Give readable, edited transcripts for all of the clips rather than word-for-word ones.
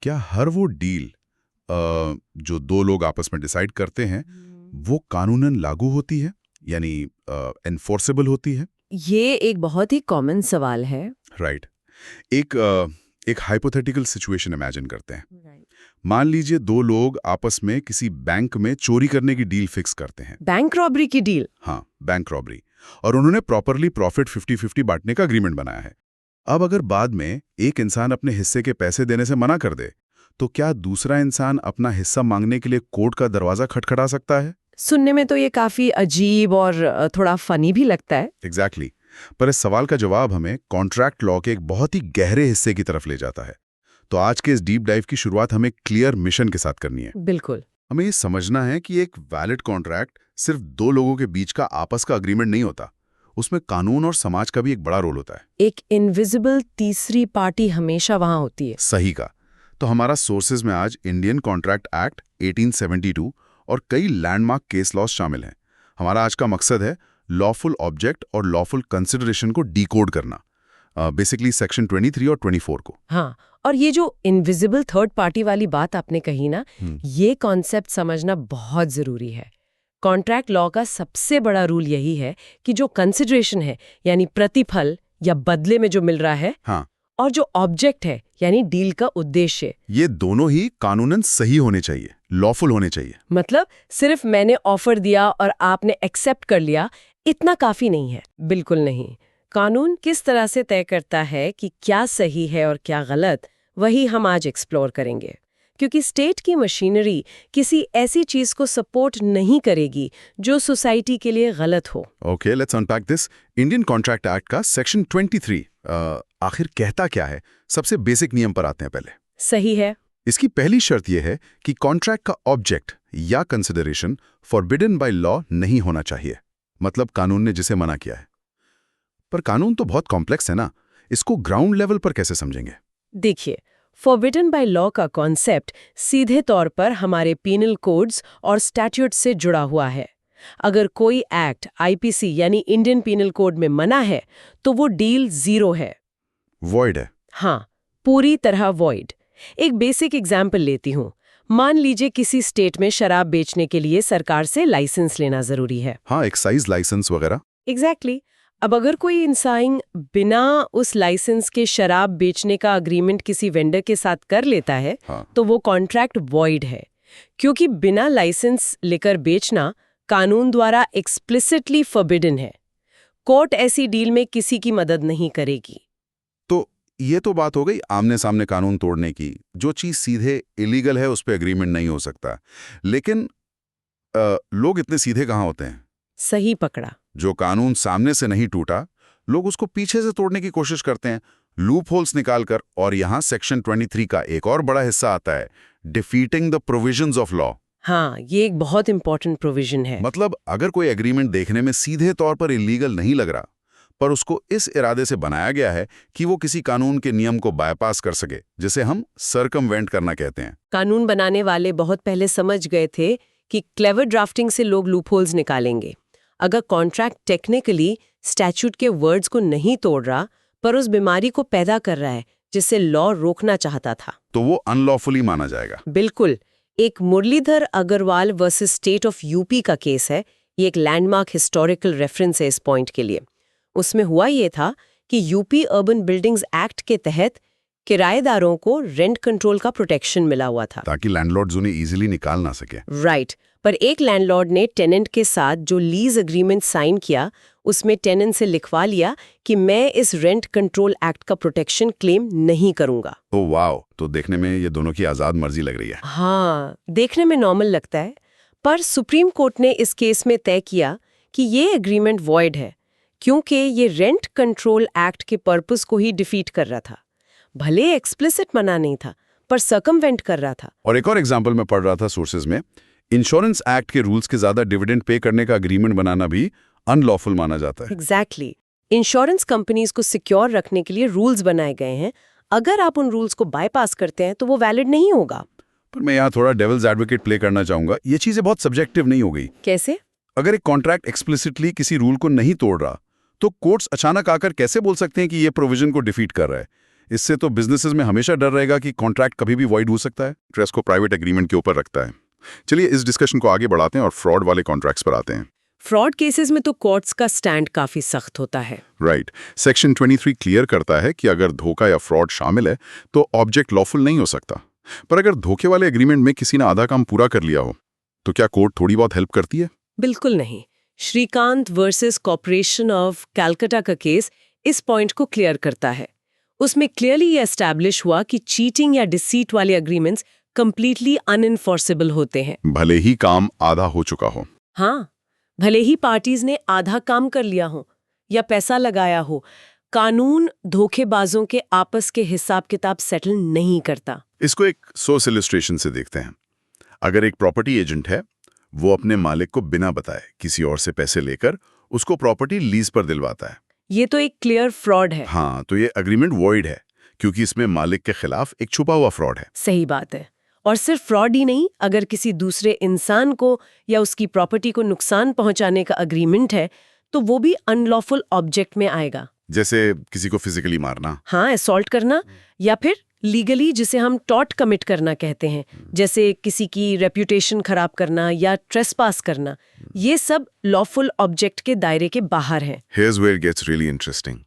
क्या हर वो डील जो दो लोग आपस में डिसाइड करते हैं वो कानूनन लागू होती है, यानी एनफोर्सेबल होती है? ये एक बहुत ही कॉमन सवाल है। राइट। एक हाइपोथेटिकल सिचुएशन इमेजिन करते हैं। मान लीजिए दो लोग आपस में किसी बैंक में चोरी करने की डील फिक्स करते हैं। बैंक रॉबरी की डील? हाँ, बैंक रॉबरी। और उन्होंने प्रॉपरली प्रॉफिट 50-50 बांटने का एग्रीमेंट बनाया है। अब अगर बाद में एक इंसान अपने हिस्से के पैसे देने से मना कर दे, तो क्या दूसरा इंसान अपना हिस्सा मांगने के लिए कोर्ट का दरवाजा खटखटा सकता है? सुनने में तो ये काफी अजीब और थोड़ा फनी भी लगता है। एग्जैक्टली। पर इस सवाल का जवाब हमें कॉन्ट्रैक्ट लॉ के एक बहुत ही गहरे हिस्से की तरफ ले जाता है। तो आज के इस डीप डाइव की शुरुआत हमें क्लियर मिशन के साथ करनी है। बिल्कुल। हमें ये समझना है कि एक वैलिड कॉन्ट्रैक्ट सिर्फ दो लोगों के बीच का आपस का अग्रीमेंट नहीं होता, उसमें कानून और समाज का भी एक बड़ा रोल होता है। एक इनविजिबल तीसरी पार्टी हमेशा वहां होती है। सही का। तो हमारा सोर्सेज में आज इंडियन कॉन्ट्रैक्ट एक्ट 1872 और कई लैंडमार्क केस लॉज शामिल हैं। हमारा आज का मकसद है लॉफुल ऑब्जेक्ट और लॉफुल कंसिडरेशन को डिकोड करना, बेसिकली सेक्शन 23 और 24 को। हाँ, और ये जो इनविजिबल थर्ड पार्टी वाली बात आपने कही ना, ये कॉन्सेप्ट समझना बहुत जरूरी है। कॉन्ट्रैक्ट लॉ का सबसे बड़ा रूल यही है कि जो कंसिडरेशन है, यानी प्रतिफल या बदले में जो मिल रहा है, हाँ, और जो ऑब्जेक्ट है, यानी डील का उद्देश्य, ये दोनों ही कानूनन सही होने चाहिए, लॉफुल होने चाहिए। मतलब सिर्फ मैंने ऑफर दिया और आपने एक्सेप्ट कर लिया, इतना काफी नहीं है। बिल्कुल नहीं। कानून किस तरह से तय करता है कि क्या सही है और क्या गलत, वही हम आज एक्सप्लोर करेंगे। क्योंकि स्टेट की मशीनरी किसी ऐसी चीज को सपोर्ट नहीं करेगी जो सोसाइटी के लिए गलत हो। Okay, let's unpack this. Indian contract act का सेक्शन 23 आखिर कहता क्या है? सबसे बेसिक नियम पर आते हैं पहले। सही है। इसकी पहली शर्त यह है कि कॉन्ट्रैक्ट का ऑब्जेक्ट या कंसिडरेशन फॉरबिडन बाय लॉ नहीं होना चाहिए, मतलब कानून ने जिसे मना किया है। पर कानून तो बहुत कॉम्प्लेक्स है ना, इसको ग्राउंड लेवल पर कैसे समझेंगे? देखिए, फॉरबिडन बाय लॉ का कॉन्सेप्ट सीधे तौर पर हमारे पीनल कोड्स और स्टैट्यूट से जुड़ा हुआ है। अगर कोई एक्ट आईपीसी यानी इंडियन पीनल कोड में मना है, तो वो डील जीरो है, वॉइड है। हाँ, पूरी तरह वॉइड। एक बेसिक एग्जाम्पल लेती हूँ। मान लीजिए किसी स्टेट में शराब बेचने के लिए सरकार से लाइसेंस लेना जरूरी है। हाँ, एक्साइज लाइसेंस वगैरह। एग्जैक्टली। अब अगर कोई इंसान बिना उस लाइसेंस के शराब बेचने का अग्रीमेंट किसी वेंडर के साथ कर लेता है, हाँ। तो वो कॉन्ट्रैक्ट वॉइड है, क्योंकि बिना लाइसेंस लेकर बेचना कानून द्वारा एक्सप्लिसिटली फॉरबिडन है। कोर्ट ऐसी डील में किसी की मदद नहीं करेगी। तो ये तो बात हो गई आमने सामने कानून तोड़ने की। जो चीज सीधे इलीगल है उस पर एग्रीमेंट नहीं हो सकता। लेकिन लोग इतने सीधे कहाँ होते हैं? सही पकड़ा। जो कानून सामने से नहीं टूटा, लोग उसको पीछे से तोड़ने की कोशिश करते हैं, लूप होल्स निकालकर। और यहाँ सेक्शन 23 का एक और बड़ा हिस्सा आता है, defeating the provisions of law. हाँ, ये एक बहुत इंपॉर्टेंट प्रोविजन है। मतलब अगर कोई एग्रीमेंट देखने में सीधे तौर पर इलीगल नहीं लग रहा, पर उसको इस इरादे से बनाया गया है कि वो किसी कानून के नियम को बायपास कर सके, जिसे हम सरकमवेंट करना कहते हैं। कानून बनाने वाले बहुत पहले समझ गए थे कि क्लेवर ड्राफ्टिंग से लोग लूपहोल्स निकालेंगे। अगर कॉन्ट्रैक्ट टेक्निकली स्टैट्यूट के वर्ड्स को नहीं तोड़ रहा, पर उस बीमारी को पैदा कर रहा है जिसे लॉ रोकना चाहता था, तो वो अनलॉफुली माना जाएगा। बिल्कुल। एक Muralidhar Agarwal versus state of UP का केस है। ये एक लैंडमार्क हिस्टोरिकल रेफरेंस है इस पॉइंट के लिए। उसमें हुआ ये था कि यूपी अर्बन बिल्डिंग्स एक्ट के तहत किराएदारों को रेंट कंट्रोल का प्रोटेक्शन मिला हुआ था, ताकि लैंडलॉर्ड्स उन्हें इजीली निकाल ना सके। राइट। पर एक लैंडलॉर्ड ने टेनेंट के साथ जो लीज एग्रीमेंट साइन किया, उसमें टेनेंट से लिखवा लिया कि मैं इस रेंट कंट्रोल एक्ट का प्रोटेक्शन क्लेम नहीं करूंगा। ओह वाओ, तो देखने में ये दोनों की आजाद मर्जी लग रही है। हाँ, देखने में नॉर्मल लगता है, पर सुप्रीम कोर्ट ने इस केस में तय किया कि ये एग्रीमेंट वॉइड है, क्योंकि ये रेंट कंट्रोल एक्ट के पर्पस को ही डिफीट कर रहा था। भले एक्सप्लिसिट मना नहीं था, पर सर्कमवेंट कर रहा था। और एक और एग्जांपल में पढ़ रहा था सोर्सेज में, इंश्योरेंस एक्ट के रूल्स के ज्यादा डिविडेंड पे करने का एग्रीमेंट बनाना भी अनलॉफुल माना जाता है। एग्जैक्टली। इंश्योरेंस कंपनीज को सिक्योर रखने के लिए रूल्स बनाए गए हैं। अगर आप उन रूल्स को बाईपास करते हैं तो वो वैलिड नहीं होगा। पर मैं यहाँ थोड़ा डेविल्स एडवोकेट प्ले करना चाहूंगा। ये चीजें बहुत सब्जेक्टिव नहीं हो गई? कैसे? अगर एक कॉन्ट्रैक्ट एक्सप्लिसिटली किसी रूल को नहीं तोड़ रहा, तो कोर्ट्स अचानक आकर कैसे बोल सकते हैं कि ये प्रोविजन को डिफीट कर रहा है? इससे तो बिजनेसेस में हमेशा डर रहेगा कि कॉन्ट्रैक्ट कभी भी वॉइड हो सकता है। ट्रस्ट को प्राइवेट एग्रीमेंट के ऊपर रखता है। चलिए इस डिस्कशन को आगे बढ़ाते हैं और फ्रॉड वाले कॉन्ट्रैक्ट्स पर आते हैं। फ्रॉड केसेस में तो कोर्ट्स का स्टैंड काफी सख्त होता है। राइट। सेक्शन 23 क्लियर करता है कि अगर धोखा या फ्रॉड शामिल है तो ऑब्जेक्ट लॉफुल नहीं हो सकता। पर अगर धोखे वाले एग्रीमेंट में किसी ने आधा काम पूरा कर लिया हो तो क्या कोर्ट थोड़ी बहुत हेल्प करती है? बिल्कुल नहीं। Shrikant versus corporation of Calcutta का केस इस पॉइंट को क्लियर करता है। उसमें क्लियरली ये एस्टैब्लिश हुआ कि चीटिंग या डिसीट वाले एग्रीमेंट्स कंप्लीटली अनइन्फोर्सेबल होते हैं, भले ही काम आधा हो चुका हो। हाँ, भले ही पार्टीज ने आधा काम कर लिया हो या पैसा लगाया हो, कानून धोखेबाजों के आपस के हिसाब किताब सेटल नहीं करता। इसको एक सोर्स इलस्ट्रेशन से देखते हैं। अगर एक प्रॉपर्टी एजेंट है, वो अपने मालिक को बिना बताए किसी और से पैसे लेकर उसको प्रॉपर्टी लीज पर दिलवाता है। ये तो एक क्लियर फ्रॉड है। हाँ, तो ये एग्रीमेंट वॉइड है क्योंकि इसमें मालिक के खिलाफ एक छुपा हुआ फ्रॉड है। सही बात है। और सिर्फ फ्रॉड ही नहीं, अगर किसी दूसरे इंसान को या उसकी प्रॉपर्टी को नुकसान पहुंचाने का एग्रीमेंट है तो वो भी अनलॉफुल ऑब्जेक्ट में आएगा। जैसे किसी को फिजिकली मारना। हाँ, असॉल्ट करना, या फिर लीगली जिसे हम टॉर्ट कमिट करना कहते हैं, जैसे किसी की रेप्यूटेशन खराब करना या ट्रेसपास करना, ये सब लॉफुल ऑब्जेक्ट के दायरे के बाहर है। Here's where it gets really interesting.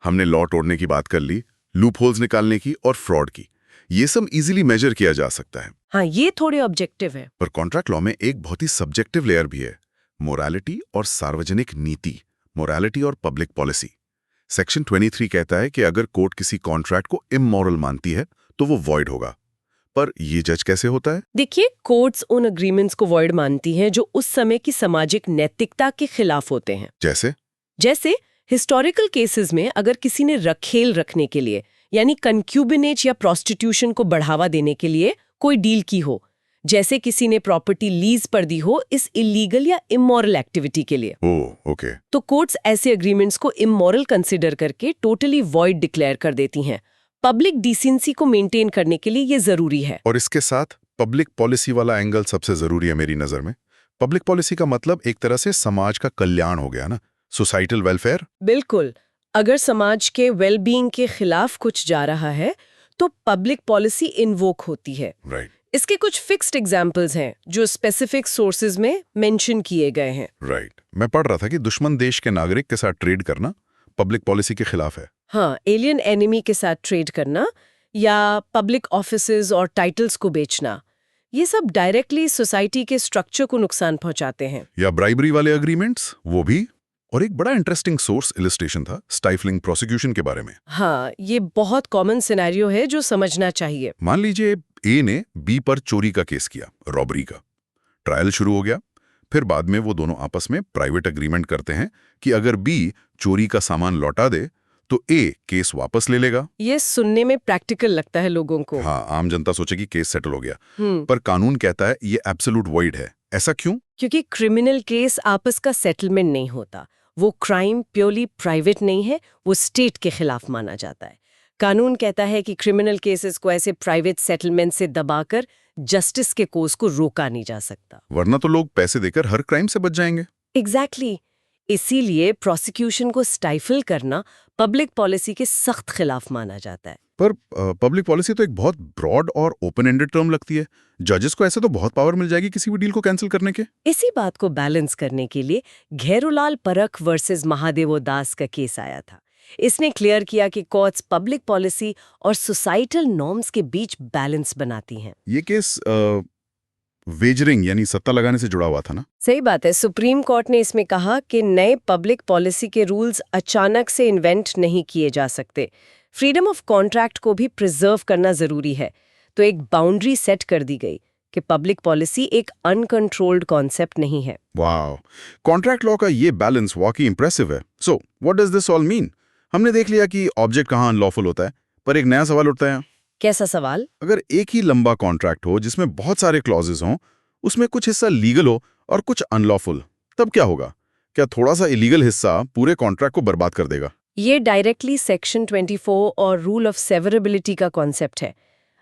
हमने लॉ तोड़ने की बात कर ली, लूप होल्स निकालने की और फ्रॉड की। ये सब इजीली मेजर किया जा सकता है। हाँ, ये थोड़े ऑब्जेक्टिव है। पर कॉन्ट्रैक्ट लॉ में एक बहुत ही सब्जेक्टिव लेयर भी है, मोरालिटी और सार्वजनिक नीति, मोरालिटी और पब्लिक पॉलिसी। सेक्शन 23 कहता है कि अगर कोर्ट किसी कॉन्ट्रैक्ट को इमोरल मानती है तो वो वॉइड होगा। पर ये जज कैसे होता है? देखिए, कोर्ट्स उन एग्रीमेंट्स को वॉइड मानती हैं जो उस समय की सामाजिक नैतिकता के खिलाफ होते हैं। जैसे हिस्टोरिकल केसेस में अगर किसी ने रखेल रखने के लिए यानी कंक्यूबिनेज या प्रोस्टिट्यूशन को बढ़ावा देने के लिए कोई डील की हो, जैसे किसी ने प्रॉपर्टी लीज पर दी हो इस इलीगल या इमोरल एक्टिविटी के लिए, ओके। तो कोर्ट्स ऐसे एग्रीमेंट्स को इमोरल कंसिडर करके टोटली वॉइड डिक्लेयर कर देती हैं। पब्लिक डिसेंसी को मेंटेन करने के लिए ये जरूरी है। और इसके साथ पब्लिक पॉलिसी वाला एंगल सबसे जरूरी है मेरी नजर में। पब्लिक पॉलिसी का मतलब एक तरह से समाज का कल्याण हो गया ना, सोसाइटल वेलफेयर। बिल्कुल। अगर समाज के वेलबींग के खिलाफ कुछ जा रहा है तो पब्लिक पॉलिसी इन्वोक होती है। राइट। इसके कुछ फिक्स्ड एग्जाम्पल्स हैं जो स्पेसिफिक सोर्सेज में मेंशन किए गए हैं। राइट। मैं पढ़ रहा था कि दुश्मन देश के नागरिक के साथ ट्रेड करना पब्लिक पॉलिसी के खिलाफ है। हाँ, एलियन एनिमी के साथ ट्रेड करना या पब्लिक ऑफिसेज और टाइटल्स को बेचना, ये सब डायरेक्टली सोसाइटी के स्ट्रक्चर को नुकसान पहुंचाते हैं। या ब्राइबरी वाले एग्रीमेंट्स, वो भी। और एक बड़ा इंटरेस्टिंग सोर्स इलस्ट्रेशन था स्टाइफलिंग प्रोसिक्यूशन के बारे में। हाँ, ये बहुत कॉमन सिनेरियो है जो समझना चाहिए। मान लीजिए ए ने बी पर चोरी का केस किया, रॉबरी का। ट्रायल शुरू हो गया, फिर बाद में वो दोनों आपस में प्राइवेट एग्रीमेंट करते हैं कि अगर बी चोरी का सामान लौटा दे तो ए केस वापस ले लेगा। ये सुनने में प्रैक्टिकल लगता है लोगों को। हाँ, आम जनता सोचेगी केस सेटल हो गया। पर कानून कहता है ये एब्सोल्यूट वॉइड है। ऐसा क्यों? क्योंकि क्रिमिनल केस आपस का सेटलमेंट नहीं होता। वो क्राइम प्योरली प्राइवेट नहीं है, वो स्टेट के खिलाफ माना जाता है। कानून कहता है कि क्रिमिनल केसेस को ऐसे प्राइवेट सेटलमेंट से दबाकर जस्टिस के कोर्स को रोका नहीं जा सकता, वरना तो लोग पैसे देकर हर क्राइम से बच जाएंगे। एग्जैक्टली। इसीलिए प्रोसिक्यूशन को स्टाइफल करना पब्लिक पॉलिसी के सख्त खिलाफ माना जाता है। पर पब्लिक पॉलिसी तो एक बहुत ब्रॉड और ओपन एंडेड टर्म लगती है। जजेस को ऐसे तो बहुत पावर मिल जाएगी किसी भी डील को कैंसिल करने के। इसी बात को बैलेंस करने के लिए घेरुलाल परख वर्सेस महादेवो दास का केस आया था। इसने क्लियर किया कि कोर्ट्स पब्लिक पॉलिसी और सोसाइटल नॉर्म्स के बीच बैलेंस बनाती हैं। ये केस वेजरिंग यानी सत्ता लगाने से जुड़ा हुआ था ना? सही बात है। सुप्रीम कोर्ट ने इसमें कहा कि नए पब्लिक पॉलिसी के रूल्स अचानक से इन्वेंट नहीं किए जा सकते। फ्रीडम ऑफ कॉन्ट्रैक्ट को भी प्रिजर्व करना जरूरी है। तो एक बाउंड्री सेट कर दी गई कि पब्लिक पॉलिसी एक अनकंट्रोल्ड कॉन्सेप्ट नहीं है। वाओ, कॉन्ट्रैक्ट लॉ का ये बैलेंस वाकई इंप्रेसिव है। So what does this all mean? हमने देख लिया कि ऑब्जेक्ट कहाँ अनलॉफुल होता है, पर एक नया सवाल उठता है। कैसा सवाल? अगर एक ही लंबा कॉन्ट्रैक्ट हो जिसमें बहुत सारे क्लॉजेस हों, उसमें कुछ हिस्सा लीगल हो और कुछ अनलॉफुल, तब क्या होगा? क्या थोड़ा सा इलीगल हिस्सा पूरे कॉन्ट्रैक्ट को बर्बाद कर देगा? ये डायरेक्टली सेक्शन 24 और रूल ऑफ सेवरेबिलिटी का कॉन्सेप्ट है।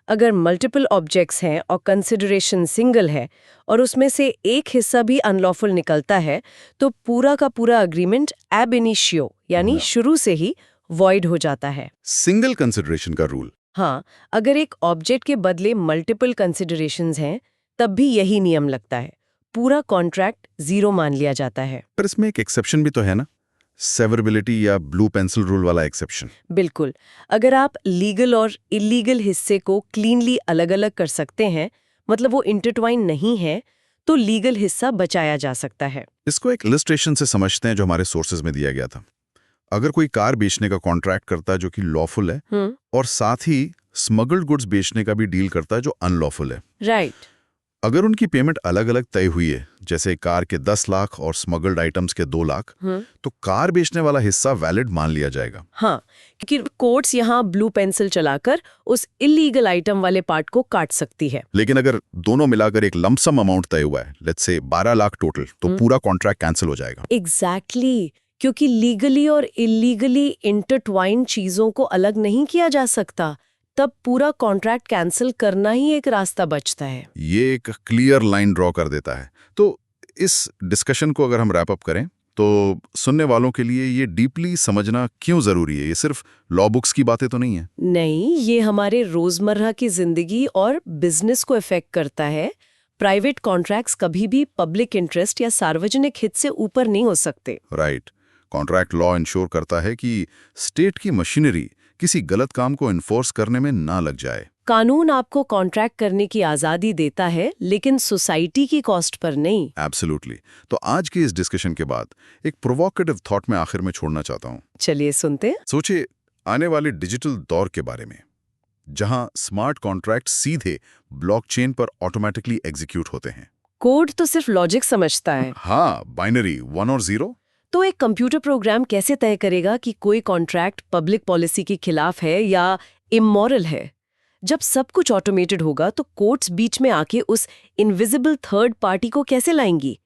अगर मल्टीपल ऑब्जेक्ट्स हैं और कंसिडरेशन सिंगल है और उसमें से एक हिस्सा भी अनलॉफुल निकलता है तो पूरा का पूरा अग्रीमेंट एब इनिशियो यानी शुरू से ही वॉइड हो जाता है। सिंगल कंसिडरेशन का रूल। हाँ, अगर एक ऑब्जेक्ट के बदले मल्टीपल कंसिडरेशंस हैं, तब भी यही नियम लगता है। पूरा कॉन्ट्रैक्ट जीरो मान लिया जाता है। पर इसमें एक एक्सेप्शन भी तो है ना, सेवरेबिलिटी या ब्लू पेंसिल रूल वाला एक्सेप्शन। बिल्कुल। अगर आप लीगल और इलीगल हिस्से को क्लीनली अलग-अलग कर सकते हैं, मतलब वो इंटरट्वाइन नहीं है, तो लीगल हिस्सा बचाया जा सकता है। इसको एक इलस्ट्रेशन से समझते हैं जो हमारे सोर्सेज में दिया गया था। अगर कोई कार बेचने का कॉन्ट्रैक्ट करता है जो कि लॉफुल है, और साथ ही स्मगल्ड गुड्स बेचने का भी डील करता है जो अनलॉफुल है, राइट। अगर उनकी पेमेंट अलग अलग तय हुई है, जैसे कार के 10 लाख और स्मगल्ड आइटम्स के 2 लाख, तो कार बेचने वाला हिस्सा वैलिड मान लिया जाएगा। हाँ, क्योंकि कोर्ट्स यहाँ ब्लू पेंसिल चलाकर उस इलीगल आइटम वाले पार्ट को काट सकती है। लेकिन अगर दोनों मिलाकर एक लमसम अमाउंट तय हुआ है, लेट्स से 12 लाख टोटल, तो पूरा कॉन्ट्रैक्ट कैंसिल हो जाएगा। एग्जैक्टली, क्योंकि लीगली और इलीगली इंटरट्वाइन चीजों को अलग नहीं किया जा सकता, तब पूरा कॉन्ट्रैक्ट कैंसिल करना ही एक रास्ता बचता है। ये एक क्लियर लाइन ड्रॉ कर देता है। तो इस डिस्कशन को अगर हम रैप अप करें, तो सुनने वालों के लिए ये डीपली समझना क्यों जरूरी है? ये सिर्फ लॉ बुक्स की बातें तो नहीं है। नहीं, ये हमारे रोजमर्रा की जिंदगी और बिजनेस को इफेक्ट करता है। प्राइवेट कॉन्ट्रैक्ट्स कभी भी पब्लिक इंटरेस्ट या सार्वजनिक हित से ऊपर नहीं हो सकते। राइट। कॉन्ट्रैक्ट लॉ इंश्योर करता है कि स्टेट की मशीनरी किसी गलत काम को इन्फोर्स करने में ना लग जाए। कानून आपको कॉन्ट्रैक्ट करने की आजादी देता है, लेकिन सोसाइटी की कॉस्ट पर नहीं। एब्सोल्युटली। तो आज की इस डिस्कशन के बाद एक प्रोवोकेटिव थॉट में आखिर में छोड़ना चाहता हूँ। चलिए सुनते हैं। सोचिए आने वाले डिजिटल दौर के बारे में, जहां स्मार्ट कॉन्ट्रैक्ट सीधे ब्लॉकचेन पर ऑटोमेटिकली एग्जीक्यूट होते हैं। कोड तो सिर्फ लॉजिक समझता है। हाँ, बाइनरी 1 और 0। तो एक कंप्यूटर प्रोग्राम कैसे तय करेगा कि कोई कॉन्ट्रैक्ट पब्लिक पॉलिसी के खिलाफ है या इमोरल है? जब सब कुछ ऑटोमेटेड होगा तो कोर्ट्स बीच में आके उस इनविजिबल थर्ड पार्टी को कैसे लाएंगी?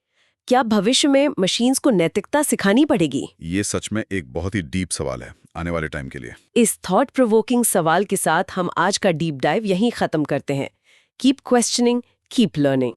क्या भविष्य में मशीन्स को नैतिकता सिखानी पड़ेगी? ये सच में एक बहुत ही डीप सवाल है आने वाले टाइम के लिए। इस थॉट प्रोवोकिंग सवाल के साथ हम आज का डीप डाइव यहीं खत्म करते हैं। Keep questioning, keep learning.